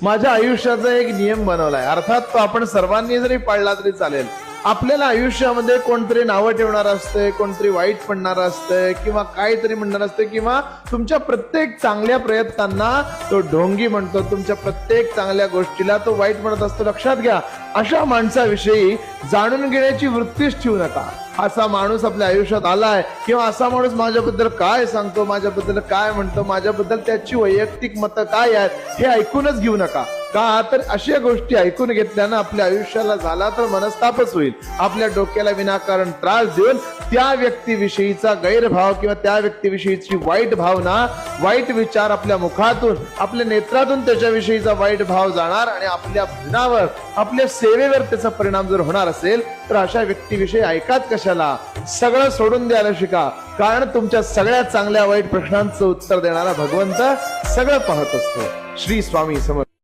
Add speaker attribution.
Speaker 1: माझ्या आयुष्याचा एक नियम बनवलाय, अर्थात तो आपण सर्वांनी जरी पाळला तरी चालेल. आपल्याला आयुष्यामध्ये कोणतरी नावं ठेवणार असते, कोणतरी वाईट म्हणणार असतंय किंवा काहीतरी म्हणणार असते, किंवा तुमच्या प्रत्येक चांगल्या प्रयत्नांना तो ढोंगी म्हणतो, तुमच्या प्रत्येक चांगल्या गोष्टीला तो वाईट म्हणत असतो. लक्षात घ्या, अशा माणसाविषयी जाणून घेण्याची वृत्तीच ठेवू नका. असा माणूस आपल्या आयुष्यात आलाय किंवा असा माणूस माझ्याबद्दल काय सांगतो, माझ्याबद्दल काय म्हणतो, माझ्याबद्दल त्याची वैयक्तिक मतं काय आहेत हे ऐकूनच घेऊ नका. का तर अशा गोष्टी ऐकून घेतल्यानं आपल्या आयुष्याला झाला तर मनस्तापच होईल. आपल्या डोक्याला विनाकारण त्रास देऊन त्या व्यक्तीविषयीचा गैरभाव किंवा त्या व्यक्तीविषयीची वाईट भावना, वाईट विचार आपल्या मुखातून, आपल्या नेत्रातून त्याच्याविषयीचा वाईट भाव जाणार आणि आपल्या भजनावर, आपल्या सेवेवर त्याचा परिणाम जर होणार असेल तर अशा व्यक्तीविषयी ऐकाच कशाला. सगळं सोडून द्यायला शिका, कारण तुमच्या सगळ्या चांगल्या वाईट प्रश्नांचं उत्तर देणारा भगवंत सगळं पाहत असतो. श्री स्वामी समर्थ.